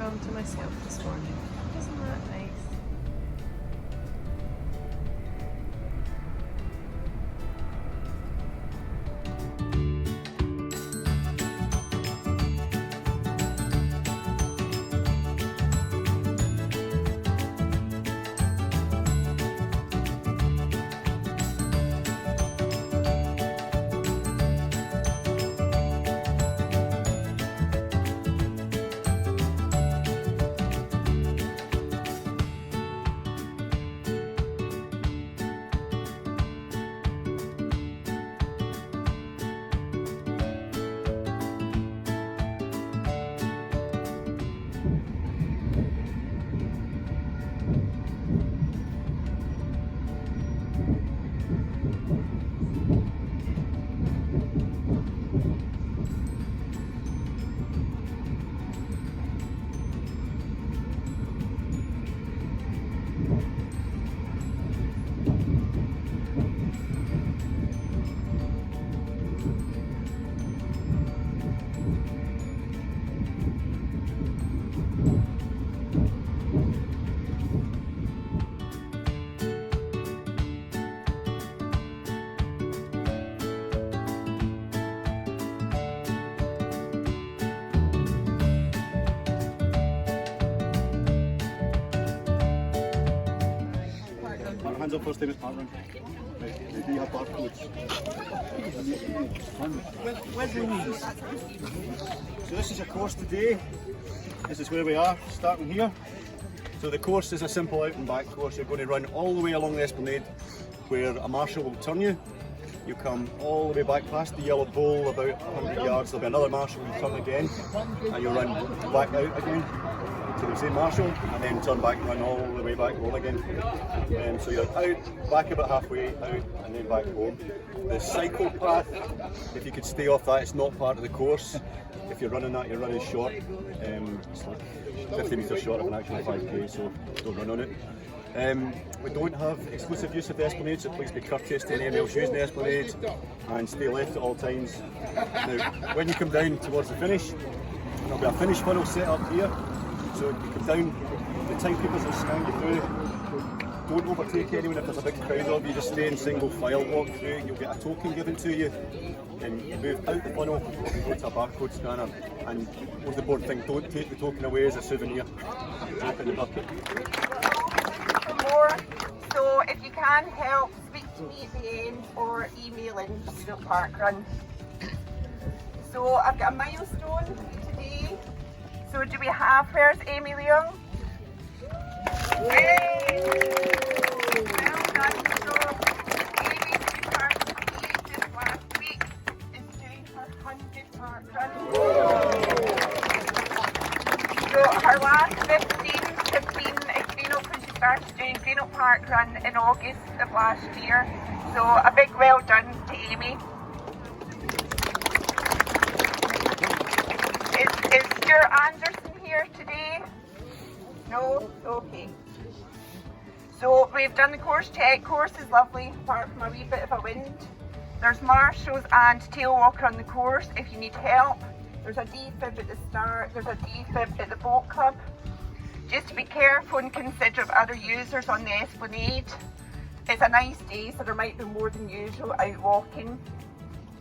calm to myself this morning. Isn't that nice? Hands up first time at Parkrun. Right, do you have barcodes? With these. So this is a course today. This is where we are, starting here. So the course is a simple out and back course. You're going to run all the way along the esplanade where a marshal will turn you. You come all the way back past the yellow pole, about 100 yards. There'll be another marshal, you turn again, and you run back out again to the same marshal, and then turn back and run all the way back home again. So you're out, back about halfway, out, and then back home. The cycle path, if you could stay off that, it's not part of the course. If you're running that, you're running short. It's like 50 metres short of an actual 5k, so don't run on it. We don't have exclusive use of the esplanade, so please be courteous to anyone else using the esplanade and stay left at all times. Now, when you come down towards the finish, there'll be a finish funnel set up here. So you come down, the timekeepers will scan you through. Don't overtake anyone if there's a big crowd of you, just stay in single file, walk through, you'll get a token given to you. Then you move out the funnel, you go to a barcode scanner, and most important thing, don't take the token away as a souvenir. Drop it in the bucket. So if you can help, speak to me at the end or email in Greenock Parkrun. So I've got a milestone today. So do we have, where's Amy Leung? Yay! Well done. So Amy, who participated last week, is doing her 100th parkrun. So her last 15 have been at Greenock when she started doing Greenock Parkrun in August of last year. So a big well done to Amy. Is Stuart Anderson here today? No? Okay. So we've done the course check. Course is lovely, apart from a wee bit of a wind. There's marshals and tail walker on the course if you need help. There's a defib at the start, there's a defib at the boat club. Just be careful and considerate of other users on the esplanade. It's a nice day, so there might be more than usual out walking.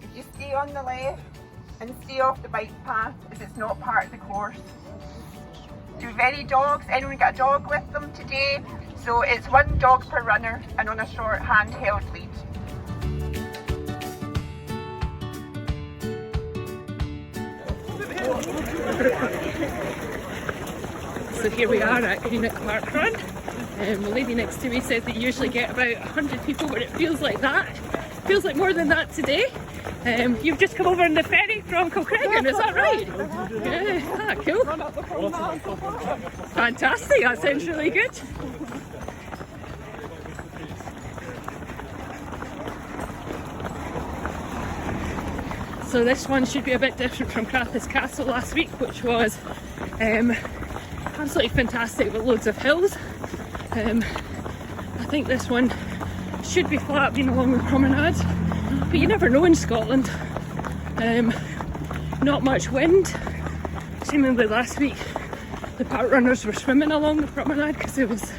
If you stay on the left and stay off the bike path, as it's not part of the course. Do we have any dogs? Anyone got a dog with them today? So it's one dog per runner and on a short handheld lead. So here we are at Greenock Parkrun. The lady next to me said that you usually get about 100 people, but it feels like that. Feels like more than that today. You've just come over on the ferry from Kilcreggan, is that right? Yeah, cool. Fantastic, that sounds really good. So this one should be a bit different from Crathis Castle last week, which was absolutely fantastic with loads of hills. I think this one should be flat, being along with promenades, but you never know in Scotland. Not much wind. Seemingly last week the park runners were swimming along the promenade because there was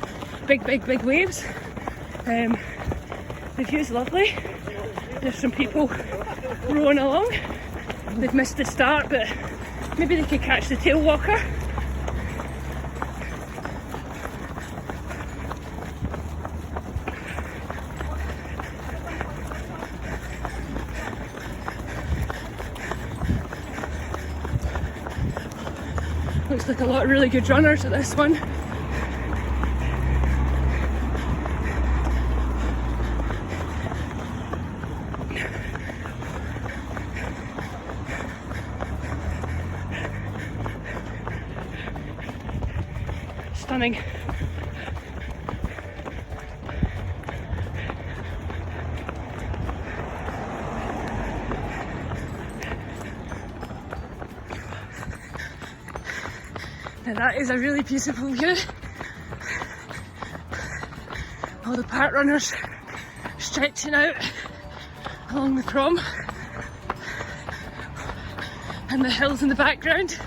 big waves. The view's lovely. There's some people rowing along. They've missed the start, but maybe they could catch the tail walker. Looks like a lot of really good runners at this one. Stunning. Now that is a really beautiful view. All the park runners stretching out along the prom and the hills in the background.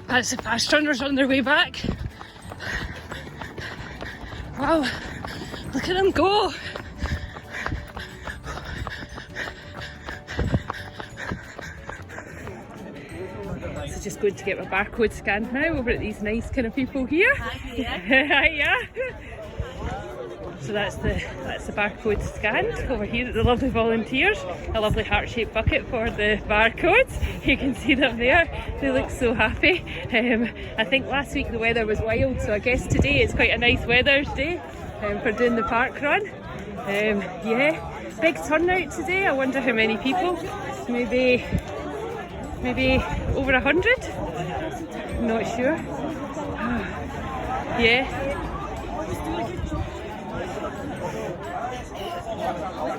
That's the fast runners on their way back. Wow, look at them go. So just going to get my barcode scanned now over at these nice kind of people here. Hiya. So that's the barcode scanned over here at the lovely volunteers. A lovely heart-shaped bucket for the barcodes. You can see them there. They look so happy. I think last week the weather was wild, so I guess today it's quite a nice weather day for doing the park run. Yeah, big turnout today. I wonder how many people. Maybe over 100. Not sure. Yeah.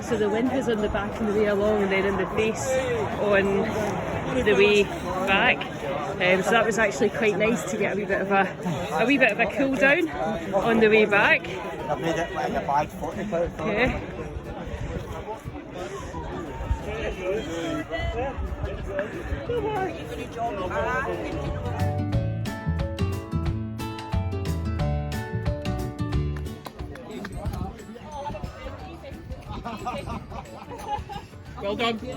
So the wind was on the back on the way along and then in the face on the way back. So that was actually quite nice to get a wee bit of a cool down on the way back. I've made it like a bag 40 pound. Yeah. Well done. Well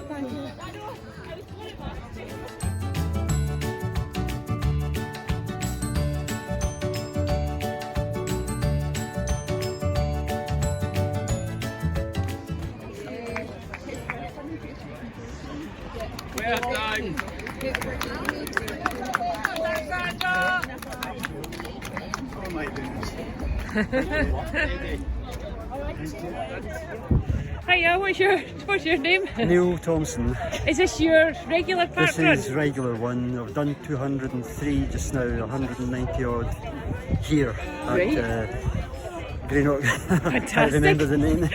done. Oh my goodness. Hiya, what's your name? Neil Thompson. Is this your regular park This run? is regular one. I've done 203 just now, 190 odd here at Right. Greenock. I Fantastic. can't remember the name.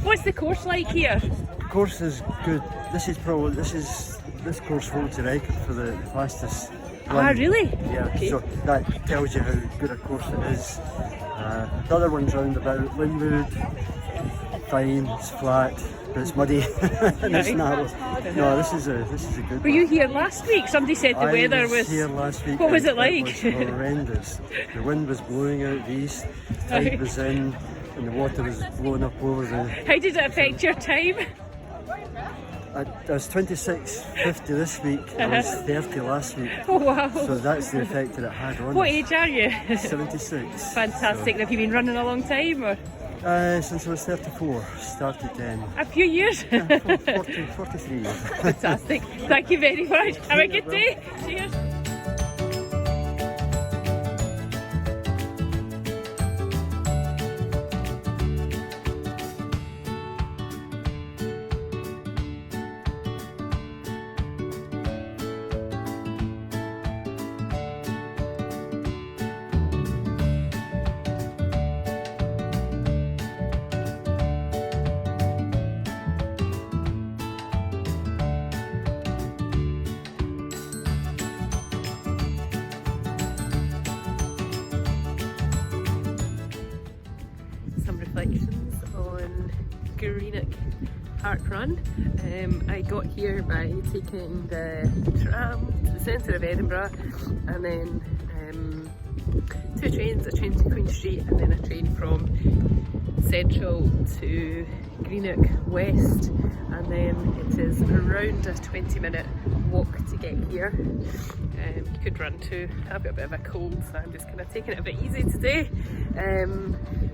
What's the course like here? The course is good. This course holds the record for the fastest run. Ah, really? Yeah. Okay. So that tells you how good a course it is. The other one's round about Linwood. Fine, it's flat, but it's muddy and it's Right. narrow. No, this is a good Were you here last week? Somebody said the weather I was here last week. What was and it like? It was horrendous. The wind was blowing out the east, the tide Right. was in, and the water was blowing up over the. How did it affect your time? I was 26.50 this week. I was 30 last week. Oh wow. So that's the effect that it had on What us. age are you? 76. Fantastic. Have you been running a long time or Since I was 34, started then. a few years? 43 years. Fantastic. Thank you very much. Have a good day. Cheers. reflections on Greenock Parkrun. I got here by taking the tram to the centre of Edinburgh, and then two trains, a train to Queen Street and then a train from Central to Greenock West, and then it is around a 20-minute walk to get here. You could run too. I've got a bit of a cold, so I'm just kind of taking it a bit easy today.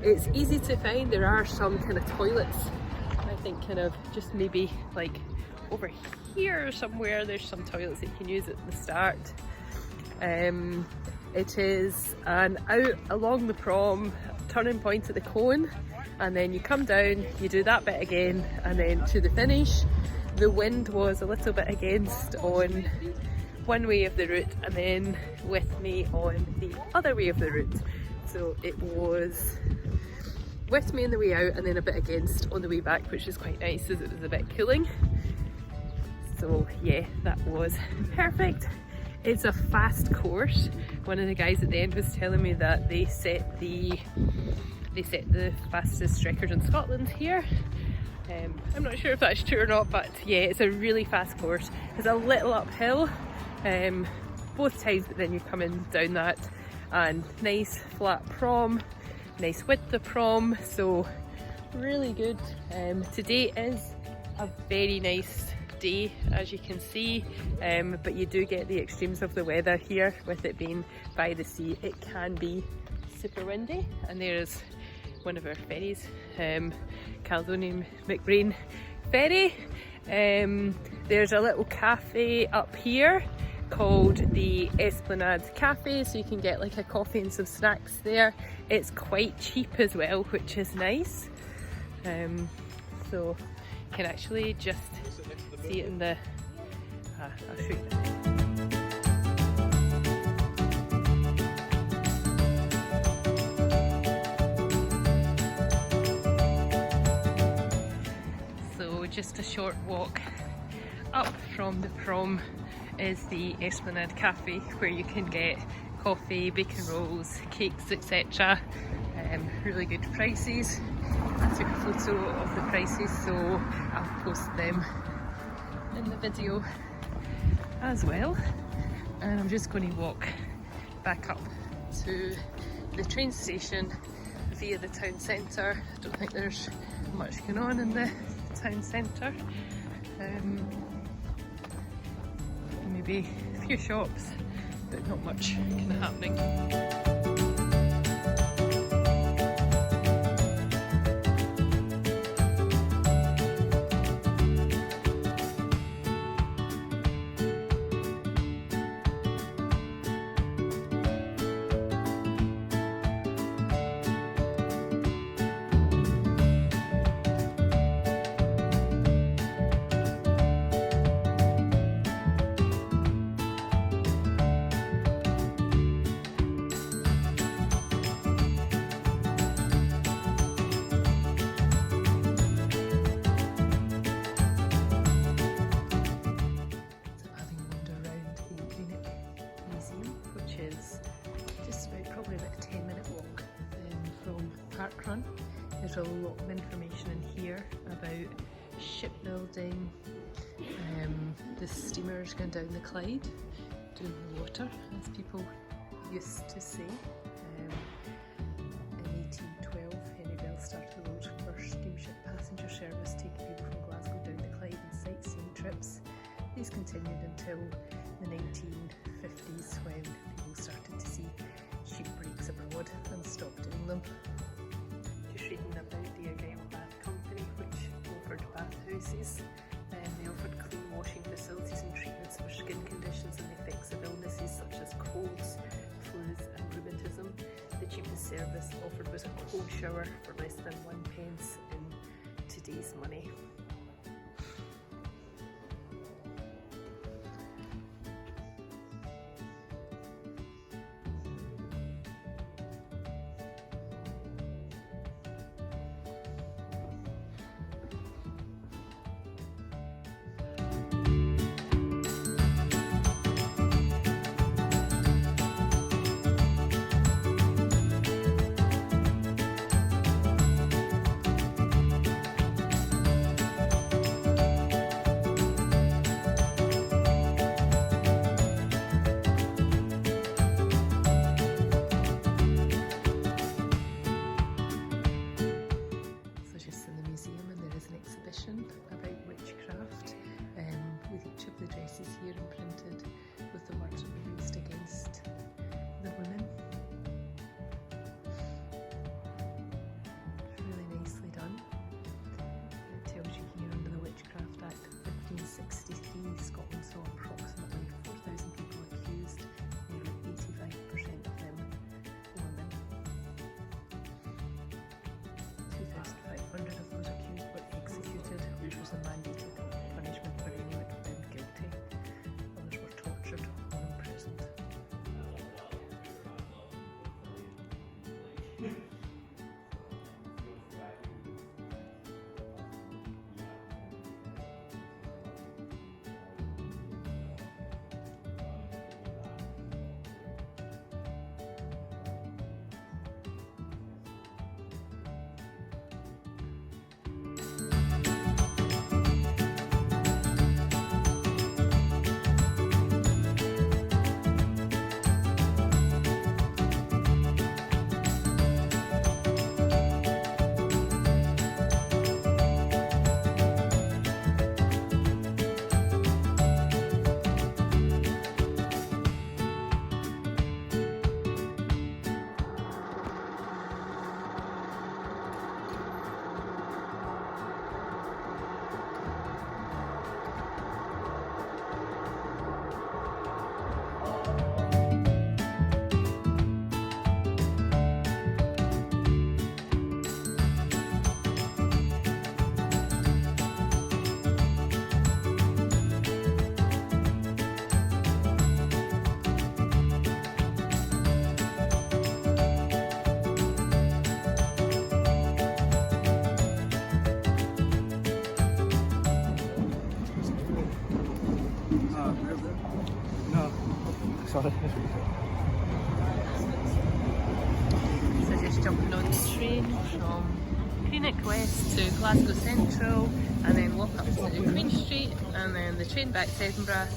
It's easy to find. There are some kind of toilets, I think kind of just maybe like over here somewhere there's some toilets that you can use at the start. It is an out along the prom turning point at the cone, and then you come down, you do that bit again, and then to the finish. The wind was a little bit against on one way of the route and then with me on the other way of the route. So it was with me on the way out and then a bit against on the way back, which is quite nice as it was a bit cooling. So yeah, that was perfect. It's a fast course. One of the guys at the end was telling me that they set the fastest record in Scotland here. I'm not sure if that's true or not, but yeah, it's a really fast course. It's a little uphill both times, but then you're coming down that, and nice flat prom, nice width of prom, so really good. Today is a very nice day, as you can see, but you do get the extremes of the weather here with it being by the sea. It can be super windy, and there's one of our ferries, Caledonian McBrain Ferry. There's a little cafe up here called the Esplanade Cafe, so you can get like a coffee and some snacks there. It's quite cheap as well, which is nice. So you can actually just see it in the I'll show you. Just a short walk up from the prom is the Esplanade Cafe, where you can get coffee, bacon rolls, cakes, etc. Really good prices. I took a photo of the prices, so I'll post them in the video as well. And I'm just going to walk back up to the train station via the town centre. I don't think there's much going on in the town centre. Maybe a few shops, but not much kind of happening. Parkrun. There's a lot of information in here about shipbuilding, the steamers going down the Clyde, doing the water, as people used to say. In 1812, Henry Bell started the world's first steamship passenger service, taking people from Glasgow down the Clyde and sightseeing trips. These continued until the 1950s, when people started to see shipwrecks abroad and stopped doing them. Just reading about the Argyle Bath Company, which offered bath houses. They offered clean washing facilities and treatments for skin conditions and the effects of illnesses such as colds, flus and rheumatism. The cheapest service offered was a cold shower for less than 1 pence in today's money. 63 Scotland saw approximately 4,000 people accused, nearly 85% of them women. 2,500 of those accused were executed, which was the mandated punishment for anyone found guilty. Others were tortured or imprisoned. Sorry. So just jumping on the train from Greenock West to Glasgow Central, and then walk up to Queen Street, and then the train back to Edinburgh,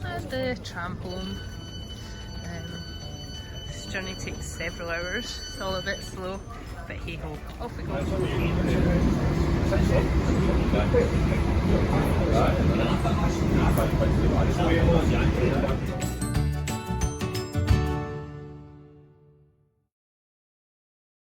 and the tram home. This journey takes several hours, it's all a bit slow, but hey ho, off we go.